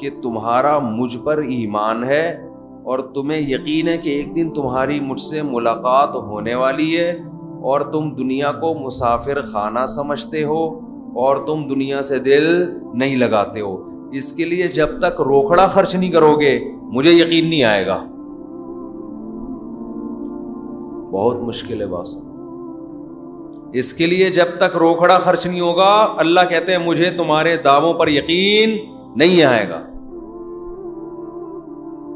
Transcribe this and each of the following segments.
کہ تمہارا مجھ پر ایمان ہے اور تمہیں یقین ہے کہ ایک دن تمہاری مجھ سے ملاقات ہونے والی ہے، اور تم دنیا کو مسافر خانہ سمجھتے ہو اور تم دنیا سے دل نہیں لگاتے ہو، اس کے لیے جب تک روکڑا خرچ نہیں کرو گے مجھے یقین نہیں آئے گا۔ بہت مشکل ہے بات، اس کے لیے جب تک روکڑا خرچ نہیں ہوگا اللہ کہتے ہیں مجھے تمہارے دعووں پر یقین نہیں آئے گا۔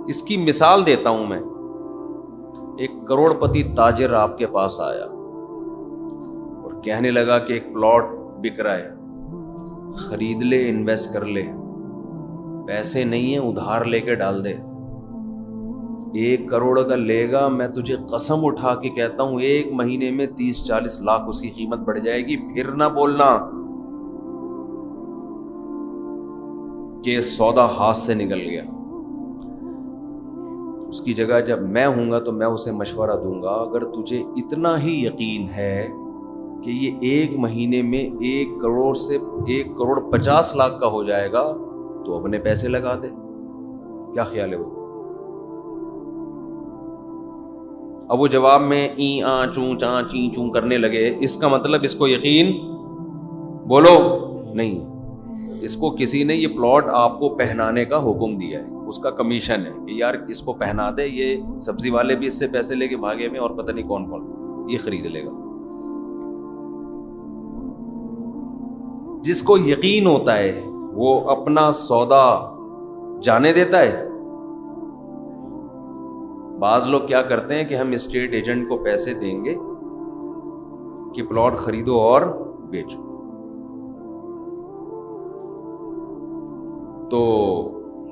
اس کی مثال دیتا ہوں میں، ایک کروڑ پتی تاجر آپ کے پاس آیا اور کہنے لگا کہ ایک پلاٹ بک رہا ہے، خرید لے، انویسٹ کر لے، پیسے نہیں ہیں ادھار لے کے ڈال دے، 1 کروڑ کا لے گا، میں تجھے قسم اٹھا کے کہتا ہوں 1 مہینے میں 30-40 لاکھ اس کی قیمت بڑھ جائے گی، پھر نہ بولنا کہ سودا ہاتھ سے نکل گیا۔ اس کی جگہ جب میں ہوں گا تو میں اسے مشورہ دوں گا، اگر تجھے اتنا ہی یقین ہے کہ یہ 1 مہینے میں 1 کروڑ سے 1 کروڑ 50 لاکھ کا ہو جائے گا تو اپنے پیسے لگا دے۔ کیا خیال ہے وہ؟ اب وہ جواب میں این آ چوں چاں چیں چوں کرنے لگے، اس کا مطلب اس کو یقین بولو نہیں، اس کو کسی نے یہ پلاٹ آپ کو پہنانے کا حکم دیا ہے، اس کا کمیشن ہے کہ یار اس کو پہنا دے، یہ سبزی والے بھی اس سے پیسے لے کے بھاگے میں اور پتہ نہیں کون کون یہ خرید لے گا۔ جس کو یقین ہوتا ہے وہ اپنا سودا جانے دیتا ہے۔ بعض لوگ کیا کرتے ہیں کہ ہم اسٹیٹ ایجنٹ کو پیسے دیں گے کہ پلاٹ خریدو اور بیچو، تو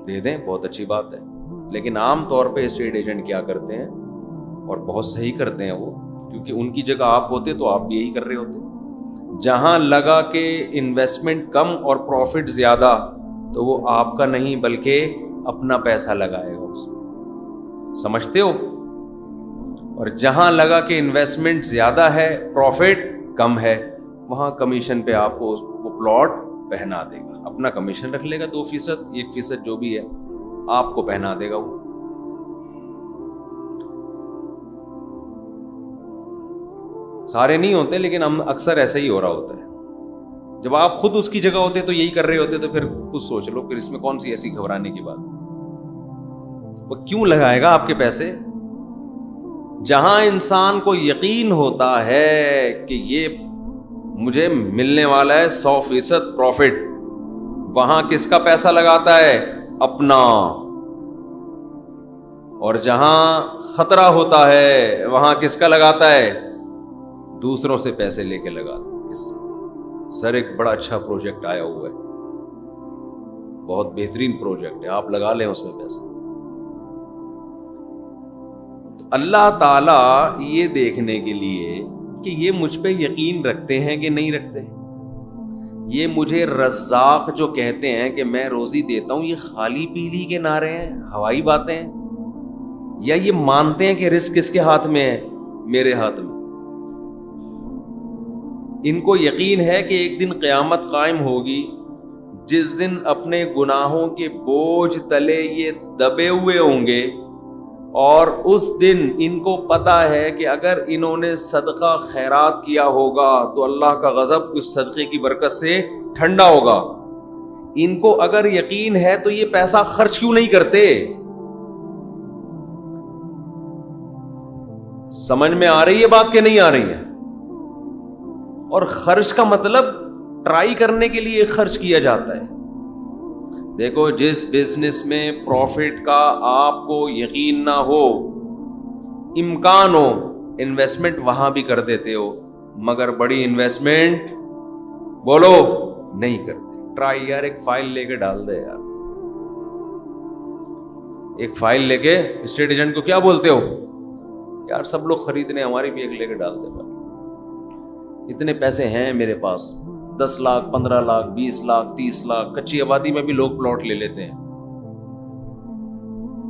دے دیں، بہت اچھی بات ہے، لیکن عام طور پہ اسٹیٹ ایجنٹ کیا کرتے ہیں، اور بہت صحیح کرتے ہیں وہ، کیونکہ ان کی جگہ آپ ہوتے تو آپ بھی یہی کر رہے ہوتے۔ جہاں لگا کہ انویسٹمنٹ کم اور پروفٹ زیادہ تو وہ آپ کا نہیں بلکہ اپنا پیسہ لگائے گا اس میں، سمجھتے ہو؟ اور جہاں لگا کہ انویسٹمنٹ زیادہ ہے پروفٹ کم ہے، وہاں کمیشن پہ آپ کو وہ پلاٹ پہنا دے گا، اپنا کمیشن رکھ لے گا 2%، 1% جو بھی ہے آپ کو پہنا دے گا وہ۔ سارے نہیں ہوتے لیکن ہم اکثر ایسا ہی ہو رہا ہوتا ہے۔ جب آپ خود اس کی جگہ ہوتے تو یہی کر رہے ہوتے تو پھر خود سوچ لو، پھر اس میں کون سی ایسی گھبرانے کی بات؟ وہ کیوں لگائے گا آپ کے پیسے؟ جہاں انسان کو یقین ہوتا ہے کہ یہ مجھے ملنے والا ہے 100% پروفٹ، وہاں کس کا پیسہ لگاتا ہے؟ اپنا۔ اور جہاں خطرہ ہوتا ہے وہاں کس کا لگاتا ہے؟ دوسروں سے پیسے لے کے لگاتا ہے۔ سر ایک بڑا اچھا پروجیکٹ آیا ہوا ہے، بہت بہترین پروجیکٹ ہے، آپ لگا لیں اس میں پیسہ۔ اللہ تعالیٰ یہ دیکھنے کے لیے کہ یہ مجھ پہ یقین رکھتے ہیں کہ نہیں رکھتے ہیں، یہ مجھے رزاق جو کہتے ہیں کہ میں روزی دیتا ہوں، یہ خالی پیلی کے نعرے ہیں، ہوائی باتیں ہیں، یا یہ مانتے ہیں کہ رزق کس کے ہاتھ میں ہے؟ میرے ہاتھ میں۔ ان کو یقین ہے کہ ایک دن قیامت قائم ہوگی جس دن اپنے گناہوں کے بوجھ تلے یہ دبے ہوئے ہوں گے، اور اس دن ان کو پتا ہے کہ اگر انہوں نے صدقہ خیرات کیا ہوگا تو اللہ کا غضب اس صدقے کی برکت سے ٹھنڈا ہوگا۔ ان کو اگر یقین ہے تو یہ پیسہ خرچ کیوں نہیں کرتے؟ سمجھ میں آ رہی ہے بات کہ نہیں آ رہی ہے؟ اور خرچ کا مطلب ٹرائی کرنے کے لیے خرچ کیا جاتا ہے۔ دیکھو، جس بزنس میں پروفٹ کا آپ کو یقین نہ ہو، امکان ہو، انویسٹمنٹ وہاں بھی کر دیتے ہو، مگر بڑی انویسٹمنٹ بولو نہیں کرتے۔ ٹرائی یار، ایک فائل لے کے ڈال دے یار، ایک فائل لے کے اسٹیٹ ایجنٹ کو کیا بولتے ہو؟ یار سب لوگ خریدنے، ہماری بھی ایک لے کے ڈال دے فائل، اتنے پیسے ہیں میرے پاس، 10 لاکھ 15 لاکھ 20 لاکھ 30 لاکھ، کچی آبادی میں بھی لوگ پلاٹ لے لیتے ہیں۔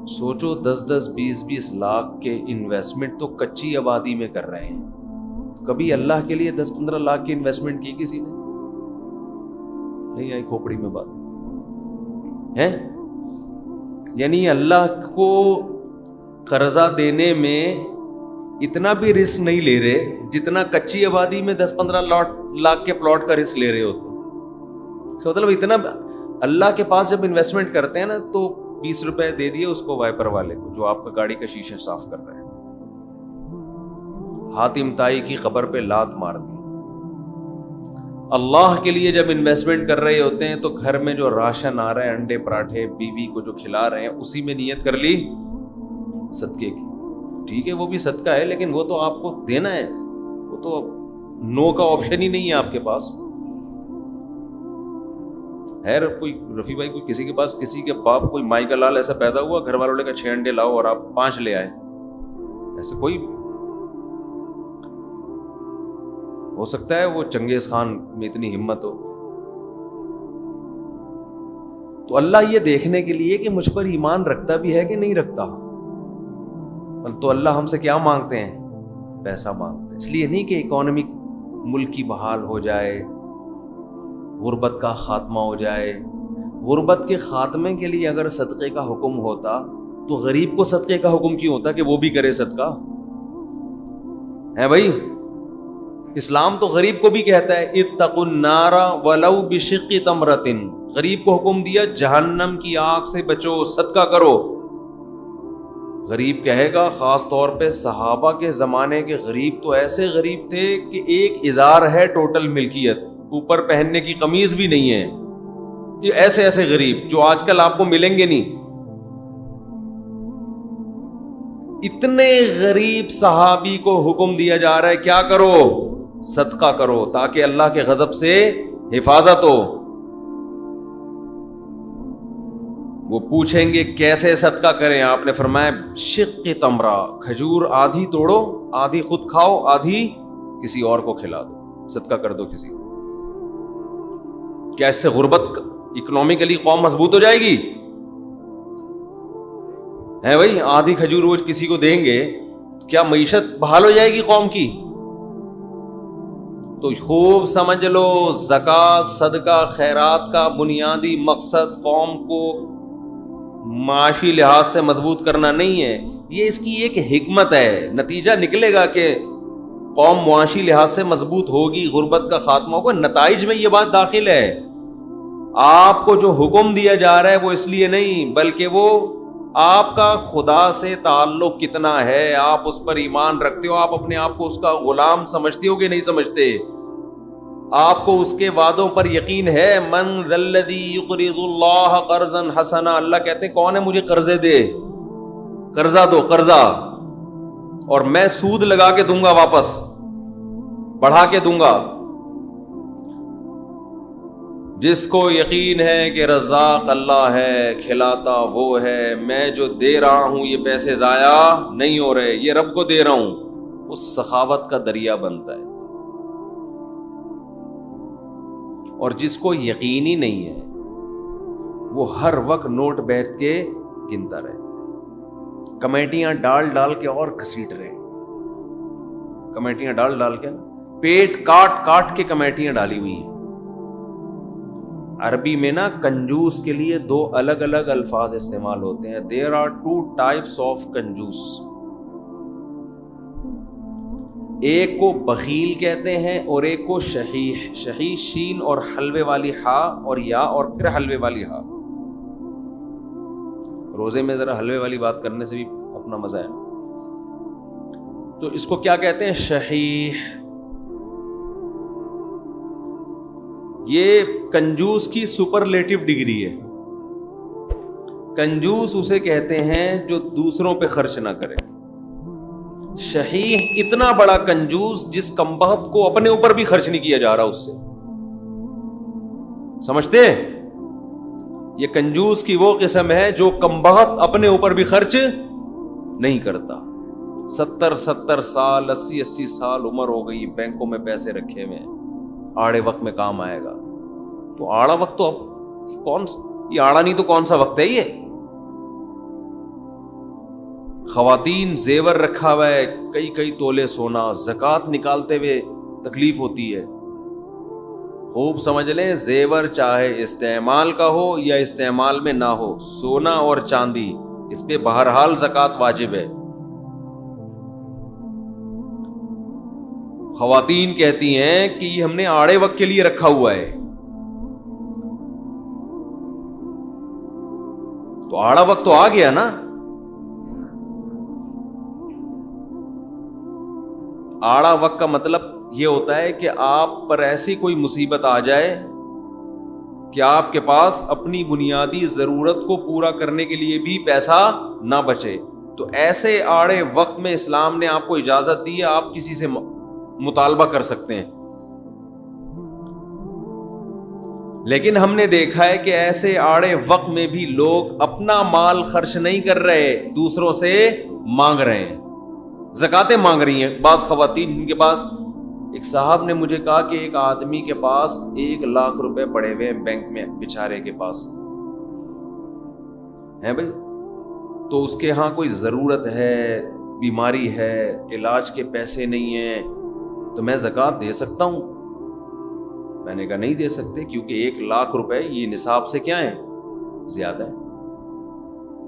سوچو 10 20 لاکھ کے انویسٹمنٹ تو کچی آبادی میں کر رہے ہیں، کبھی اللہ کے لیے 10-15 لاکھ کی انویسٹمنٹ کی کسی نے؟ نہیں آئی کھوپڑی میں بات ہے؟ یعنی اللہ کو قرضہ دینے میں اتنا بھی رسک نہیں لے رہے جتنا کچی آبادی میں 10-15 لاکھ کے پلاٹ کا رسک لے رہے ہوتے. مطلب اتنا اللہ کے پاس جب انویسٹمنٹ کرتے ہیں نا تو 20 روپے دے دیے اس کو وائپر والے کو جو آپ کا گاڑی کا شیشہ صاف کر رہے ہیں. حاتم طائی کی قبر پہ لات مار دی. اللہ کے لیے جب انویسٹمنٹ کر رہے ہوتے ہیں تو گھر میں جو راشن آ رہا ہے, انڈے پراٹھے بیوی کو جو کھلا رہے ہیں, اسی میں نیت کر لی صدقے کی. ٹھیک ہے وہ بھی صدقہ ہے لیکن وہ تو آپ کو دینا ہے, وہ تو نو کا آپشن ہی نہیں ہے آپ کے پاس. ہے کوئی رفیع بھائی, کوئی کسی کے پاس کسی کے باپ کوئی مائی کا لال ایسا پیدا ہوا گھر والوں نے کہا 6 انڈے لاؤ اور آپ 5 لے آئے؟ ایسے کوئی ہو سکتا ہے وہ چنگیز خان میں اتنی ہمت ہو. تو اللہ یہ دیکھنے کے لیے کہ مجھ پر ایمان رکھتا بھی ہے کہ نہیں رکھتا, تو اللہ ہم سے کیا مانگتے ہیں؟ پیسہ مانگتے ہیں. اس لیے نہیں کہ اکانومی ملک کی بحال ہو جائے, غربت کا خاتمہ ہو جائے. غربت کے خاتمے کے لیے اگر صدقے کا حکم ہوتا تو غریب کو صدقے کا حکم کیوں ہوتا کہ وہ بھی کرے صدقہ؟ ہے بھائی, اسلام تو غریب کو بھی کہتا ہے اتقوا النار ولو بشق تمرۃ. غریب کو حکم دیا جہنم کی آگ سے بچو, صدقہ کرو. غریب کہے گا, خاص طور پہ صحابہ کے زمانے کے غریب تو ایسے غریب تھے کہ ایک ازار ہے ٹوٹل ملکیت, اوپر پہننے کی قمیض بھی نہیں ہے. یہ ایسے ایسے غریب جو آج کل آپ کو ملیں گے نہیں. اتنے غریب صحابی کو حکم دیا جا رہا ہے کیا کرو؟ صدقہ کرو تاکہ اللہ کے غضب سے حفاظت ہو. وہ پوچھیں گے کیسے صدقہ کریں؟ آپ نے فرمایا شق تمرہ, کھجور آدھی توڑو, آدھی خود کھاؤ, آدھی کسی اور کو کھلا دو, صدقہ کر دو کسی کو. کیا اس سے غربت اکنامکلی قوم مضبوط ہو جائے گی؟ ہے بھائی, آدھی کھجور وہ کسی کو دیں گے کیا معیشت بحال ہو جائے گی قوم کی؟ تو خوب سمجھ لو زکوٰۃ صدقہ خیرات کا بنیادی مقصد قوم کو معاشی لحاظ سے مضبوط کرنا نہیں ہے, یہ اس کی ایک حکمت ہے. نتیجہ نکلے گا کہ قوم معاشی لحاظ سے مضبوط ہوگی, غربت کا خاتمہ ہوگا. نتائج میں یہ بات داخل ہے. آپ کو جو حکم دیا جا رہا ہے وہ اس لیے نہیں بلکہ وہ آپ کا خدا سے تعلق کتنا ہے, آپ اس پر ایمان رکھتے ہو, آپ اپنے آپ کو اس کا غلام سمجھتے ہو کہ نہیں سمجھتے, آپ کو اس کے وعدوں پر یقین ہے. من ذا الذی یقرض اللہ قرضا حسنا, اللہ کہتے ہیں کون ہے مجھے قرضے دے, قرضہ دو, قرضہ, اور میں سود لگا کے دوں گا, واپس بڑھا کے دوں گا. جس کو یقین ہے کہ رزاق اللہ ہے, کھلاتا وہ ہے, میں جو دے رہا ہوں یہ پیسے ضائع نہیں ہو رہے, یہ رب کو دے رہا ہوں, اس سخاوت کا دریا بنتا ہے. اور جس کو یقین ہی نہیں ہے وہ ہر وقت نوٹ بیٹھ کے گنتا رہتا, کمیٹیاں ڈال ڈال کے اور گھسیٹ رہے, کمیٹیاں ڈال ڈال کے پیٹ کاٹ کاٹ کے کمیٹیاں ڈالی ہوئی ہیں. عربی میں نا کنجوس کے لیے 2 الگ الگ الفاظ استعمال ہوتے ہیں. دیر آر 2 types of کنجوس. ایک کو بخیل کہتے ہیں اور ایک کو شحیح. شحیح شین اور حلوے والی ہا اور یا اور پھر حلوے والی ہا. روزے میں ذرا حلوے والی بات کرنے سے بھی اپنا مزہ ہے. تو اس کو کیا کہتے ہیں؟ شحیح. یہ کنجوس کی سپرلیٹو ڈگری ہے. کنجوس اسے کہتے ہیں جو دوسروں پہ خرچ نہ کرے. شحیح اتنا بڑا کنجوس جس کمبخت کو اپنے اوپر بھی خرچ نہیں کیا جا رہا اس سے. سمجھتے ہیں؟ یہ کنجوس کی وہ قسم ہے جو کمبخت اپنے اوپر بھی خرچ نہیں کرتا. 70 سال 80 سال عمر ہو گئی, بینکوں میں پیسے رکھے ہوئے ہیں, آڑے وقت میں کام آئے گا. تو آڑا وقت تو اب کون, یہ آڑا نہیں تو کون سا وقت ہے؟ یہ خواتین زیور رکھا ہوا ہے, کئی کئی تولے سونا, زکوٰۃ نکالتے ہوئے تکلیف ہوتی ہے. خوب سمجھ لیں, زیور چاہے استعمال کا ہو یا استعمال میں نہ ہو, سونا اور چاندی, اس پہ بہرحال زکوٰۃ واجب ہے. خواتین کہتی ہیں کہ یہ ہم نے آڑے وقت کے لیے رکھا ہوا ہے. تو آڑا وقت تو آ گیا نا. آڑا وقت کا مطلب یہ ہوتا ہے کہ آپ پر ایسی کوئی مصیبت آ جائے کہ آپ کے پاس اپنی بنیادی ضرورت کو پورا کرنے کے لیے بھی پیسہ نہ بچے. تو ایسے آڑے وقت میں اسلام نے آپ کو اجازت دی ہے, آپ کسی سے مطالبہ کر سکتے ہیں. لیکن ہم نے دیکھا ہے کہ ایسے آڑے وقت میں بھی لوگ اپنا مال خرچ نہیں کر رہے, دوسروں سے مانگ رہے ہیں, زکاتیں مانگ رہی ہیں. بعض خواتین ان کے پاس, ایک صاحب نے مجھے کہا کہ ایک آدمی کے پاس 1,00,000 روپے پڑے ہوئے ہیں بینک میں, بیچارے کے پاس ہیں بھائی, تو اس کے ہاں کوئی ضرورت ہے, بیماری ہے, علاج کے پیسے نہیں ہیں, تو میں زکوٰۃ دے سکتا ہوں؟ میں نے کہا نہیں دے سکتے, کیونکہ 1,00,000 روپے یہ نصاب سے کیا ہیں, زیادہ ہے.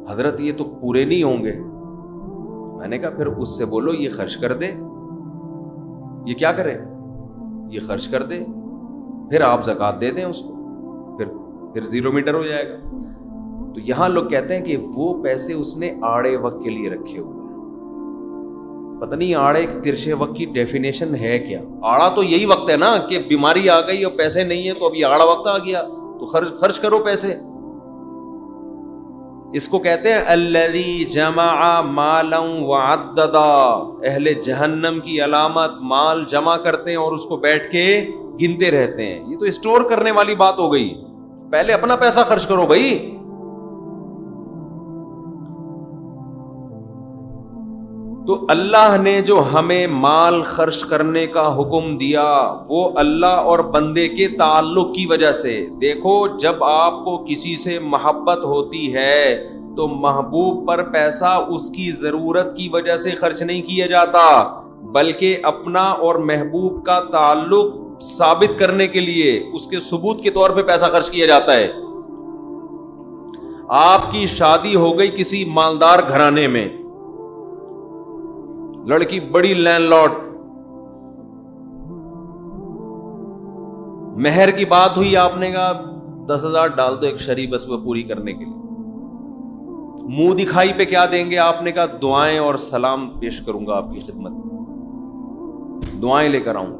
حضرت یہ تو پورے نہیں ہوں گے. میں نے کہا پھر اس سے بولو یہ خرچ کر دے. یہ کیا کرے, یہ خرچ کر دے, پھر آپ زکوٰۃ دے دیں اس کو, پھر 0 میٹر ہو جائے گا. تو یہاں لوگ کہتے ہیں کہ وہ پیسے اس نے آڑے وقت کے لیے رکھے ہوئے. پتہ نہیں آڑے ترشے وقت کی ڈیفینیشن ہے کیا. آڑا تو یہی وقت ہے نا کہ بیماری آ گئی اور پیسے نہیں ہیں, تو اب یہ آڑا وقت آ گیا, تو خرچ کرو پیسے. اس کو کہتے ہیں الذی جمع مالا وعددا. اہل جہنم کی علامت مال جمع کرتے ہیں اور اس کو بیٹھ کے گنتے رہتے ہیں. یہ تو اسٹور کرنے والی بات ہو گئی. پہلے اپنا پیسہ خرچ کرو بھائی. تو اللہ نے جو ہمیں مال خرچ کرنے کا حکم دیا وہ اللہ اور بندے کے تعلق کی وجہ سے. دیکھو جب آپ کو کسی سے محبت ہوتی ہے تو محبوب پر پیسہ اس کی ضرورت کی وجہ سے خرچ نہیں کیا جاتا, بلکہ اپنا اور محبوب کا تعلق ثابت کرنے کے لیے اس کے ثبوت کے طور پہ پیسہ خرچ کیا جاتا ہے. آپ کی شادی ہو گئی کسی مالدار گھرانے میں, لڑکی بڑی لینڈ لارڈ, مہر کی بات ہوئی, آپ نے کہا 10,000 ڈال دو ایک شریف بس وہ پوری کرنے کے لیے. منہ دکھائی پہ کیا دیں گے, آپ نے کہا دعائیں اور سلام پیش کروں گا آپ کی خدمت میں, دعائیں لے کر آؤں.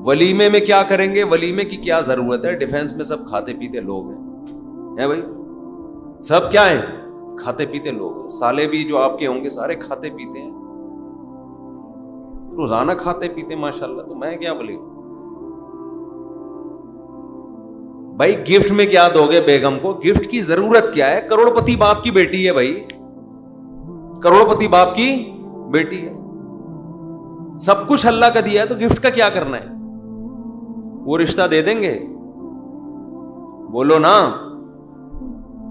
ولیمے میں کیا کریں گے, ولیمے کی کیا ضرورت ہے, ڈیفینس میں سب کھاتے پیتے لوگ ہیں بھائی, سب کیا ہیں, کھاتے پیتے لوگ ہیں. سالے بھی جو آپ کے ہوں گے سارے کھاتے پیتے ہیں, روزانہ کھاتے پیتے ماشاءاللہ. تو میں کیا بولے بھائی, گفٹ میں کیا دو گے بیگم کو, گفٹ کی ضرورت کیا ہے, کروڑ پتی باپ کی بیٹی ہے بھائی, کروڑ پتی باپ کی بیٹی ہے, سب کچھ اللہ کا دیا ہے, تو گفٹ کا کیا کرنا ہے. وہ رشتہ دے دیں گے, بولو نا,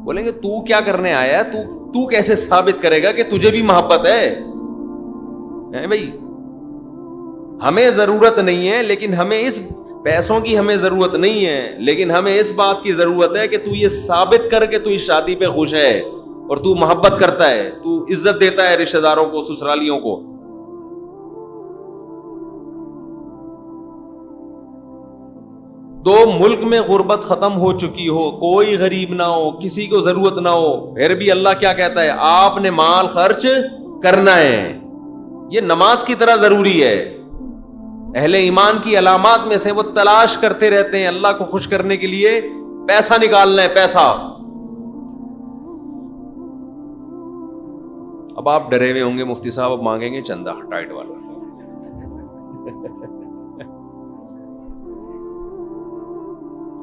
بولیں گے تو کیا کرنے آیا, تو کیسے ثابت کرے گا کہ تجھے بھی محبت ہے بھائی. ہمیں ضرورت نہیں ہے, لیکن ہمیں اس پیسوں کی ہمیں ضرورت نہیں ہے, لیکن ہمیں اس بات کی ضرورت ہے کہ تو یہ ثابت کر کے تو اس شادی پہ خوش ہے اور تو محبت کرتا ہے, تو عزت دیتا ہے رشتہ داروں کو, سسرالیوں کو. تو ملک میں غربت ختم ہو چکی ہو, کوئی غریب نہ ہو, کسی کو ضرورت نہ ہو, پھر بھی اللہ کیا کہتا ہے, آپ نے مال خرچ کرنا ہے. یہ نماز کی طرح ضروری ہے. اہل ایمان کی علامات میں سے وہ تلاش کرتے رہتے ہیں اللہ کو خوش کرنے کے لیے پیسہ نکالنا ہے, پیسہ. اب آپ ڈرے ہوئے ہوں گے مفتی صاحب اب مانگیں گے چندہ ٹائٹ والا.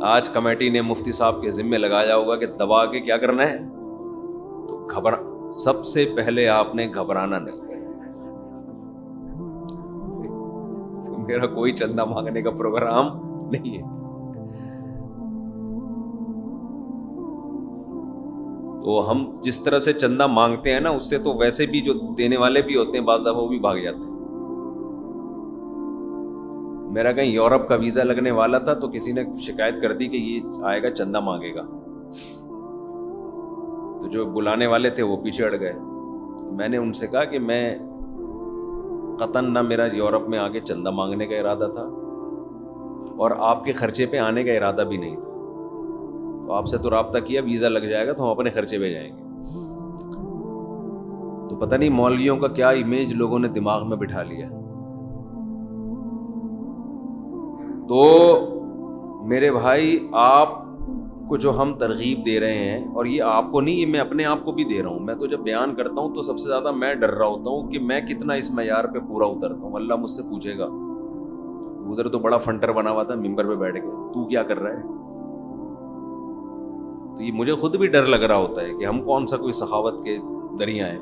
آج کمیٹی نے مفتی صاحب کے ذمے لگایا ہوگا کہ دبا کے کیا کرنا ہے, تو سب سے پہلے آپ نے گھبرانا نہیں. میرا کوئی چندہ مانگنے کا پروگرام نہیں ہے. تو ہم جس طرح سے چندہ مانگتے ہیں نا, اس سے تو ویسے بھی جو دینے والے بھی ہوتے ہیں بعض دفعہ وہ بھی بھاگ جاتے ہیں. میرا کہیں یورپ کا ویزا لگنے والا تھا تو کسی نے شکایت کر دی کہ یہ آئے گا چندہ مانگے گا، تو جو بلانے والے تھے وہ پیچھے اڑ گئے. میں نے ان سے کہا کہ میں قطعاً نہ میرا یورپ میں آگے چندہ مانگنے کا ارادہ تھا اور آپ کے خرچے پہ آنے کا ارادہ بھی نہیں تھا. تو آپ سے تو رابطہ کیا، ویزا لگ جائے گا تو ہم اپنے خرچے پہ جائیں گے. تو پتہ نہیں مولویوں کا کیا امیج لوگوں نے دماغ میں بٹھا لیا. تو میرے بھائی آپ کو جو ہم ترغیب دے رہے ہیں، اور یہ آپ کو نہیں، یہ میں اپنے آپ کو بھی دے رہا ہوں. میں تو جب بیان کرتا ہوں تو سب سے زیادہ میں ڈر رہا ہوتا ہوں کہ میں کتنا اس معیار پہ پورا اترتا ہوں. اللہ مجھ سے پوچھے گا، ادھر تو بڑا فنٹر بنا ہوا تھا ممبر پہ بیٹھ کے، تو کیا کر رہا ہے؟ تو یہ مجھے خود بھی ڈر لگ رہا ہوتا ہے کہ ہم کون سا کوئی سخاوت کے دریا ہیں.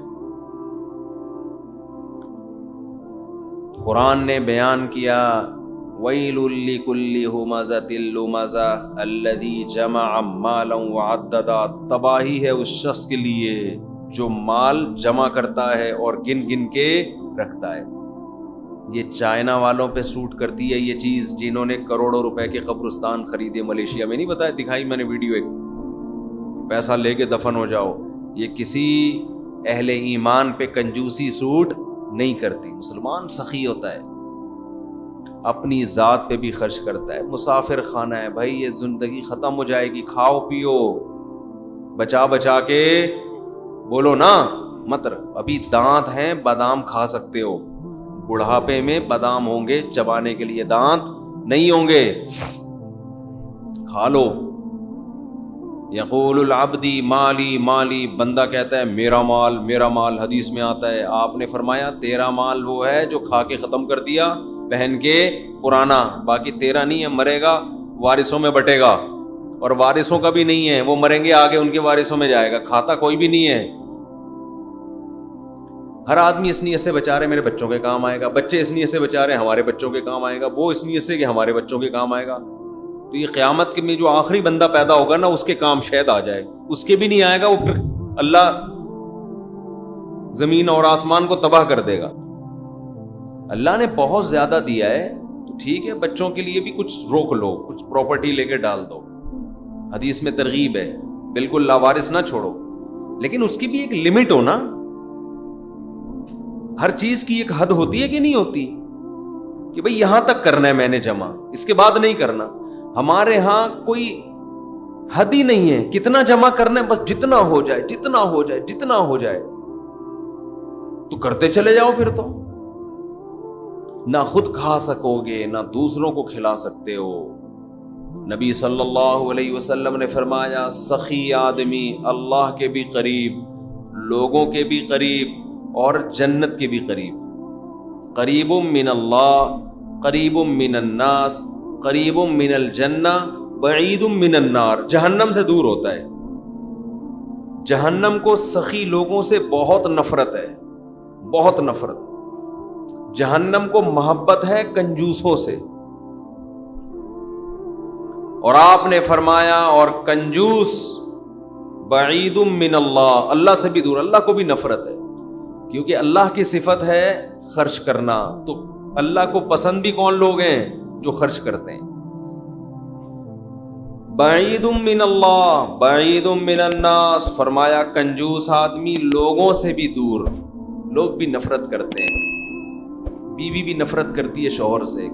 قرآن نے بیان کیا وَيْلٌ لِّكُلِّ هُمَزَةٍ لُّمَزَةٍ الَّذِي جَمَعَ مَالًا وَعَدَّدَهُ. تباہی ہے اس شخص کے لیے جو مال جمع کرتا ہے اور گن گن کے رکھتا ہے. یہ چائنا والوں پہ سوٹ کرتی ہے یہ چیز، جنہوں نے کروڑوں روپے کے قبرستان خریدے ملیشیا میں. نہیں بتایا، دکھائی میں نے ویڈیو، ایک پیسہ لے کے دفن ہو جاؤ. یہ کسی اہل ایمان پہ کنجوسی سوٹ نہیں کرتی. مسلمان سخی ہوتا ہے، اپنی ذات پہ بھی خرچ کرتا ہے. مسافر خانہ ہے بھائی، یہ زندگی ختم ہو جائے گی، کھاؤ پیو بچا بچا کے. بولو نا مت، ابھی دانت ہیں بادام کھا سکتے ہو، بڑھاپے میں بادام ہوں گے چبانے کے لیے، دانت نہیں ہوں گے. کھا لو. یقول العبدی مالی مالی، بندہ کہتا ہے میرا مال میرا مال. حدیث میں آتا ہے، آپ نے فرمایا تیرا مال وہ ہے جو کھا کے ختم کر دیا پہن کے پرانا، باقی تیرا نہیں ہے، مرے گا وارثوں میں بٹے گا. اور وارثوں کا بھی نہیں ہے، وہ مریں گے آگے ان کے وارثوں میں جائے گا، کھاتا کوئی بھی نہیں ہے. ہر آدمی اس نیت سے بچا رہے میرے بچوں کے کام آئے گا، بچے اس نیت سے بچا رہے ہمارے بچوں کے کام آئے گا، وہ اس نیت سے کہ ہمارے بچوں کے کام آئے گا. تو یہ قیامت کے میں جو آخری بندہ پیدا ہوگا نا، اس کے کام شاید آ جائے، اس کے بھی نہیں آئے گا، وہ پھر اللہ زمین اور آسمان کو تباہ کر دے گا. اللہ نے بہت زیادہ دیا ہے تو ٹھیک ہے، بچوں کے لیے بھی کچھ روک لو، کچھ پراپرٹی لے کے ڈال دو. حدیث میں ترغیب ہے، بالکل لاوارث نہ چھوڑو، لیکن اس کی بھی ایک لمٹ ہو نا. ہر چیز کی ایک حد ہوتی ہے کہ نہیں ہوتی، کہ بھئی یہاں تک کرنا ہے میں نے جمع، اس کے بعد نہیں کرنا. ہمارے ہاں کوئی حد ہی نہیں ہے، کتنا جمع کرنا ہے، بس جتنا ہو جائے جتنا ہو جائے جتنا ہو جائے تو کرتے چلے جاؤ. پھر تو نہ خود کھا سکو گے نہ دوسروں کو کھلا سکتے ہو. نبی صلی اللہ علیہ وسلم نے فرمایا سخی آدمی اللہ کے بھی قریب، لوگوں کے بھی قریب اور جنت کے بھی قریب. قریب من اللہ، قریب من الناس، قریب من الجنہ، بعید من النار. جہنم سے دور ہوتا ہے. جہنم کو سخی لوگوں سے بہت نفرت ہے، بہت نفرت. جہنم کو محبت ہے کنجوسوں سے. اور آپ نے فرمایا اور کنجوس بعید من اللہ، اللہ سے بھی دور، اللہ کو بھی نفرت ہے. کیونکہ اللہ کی صفت ہے خرچ کرنا، تو اللہ کو پسند بھی کون لوگ ہیں؟ جو خرچ کرتے ہیں. بعید من اللہ بعید من الناس، فرمایا کنجوس آدمی لوگوں سے بھی دور. لوگ بھی نفرت کرتے ہیں، بیوی بھی نفرت کرتی ہے شوہر سے،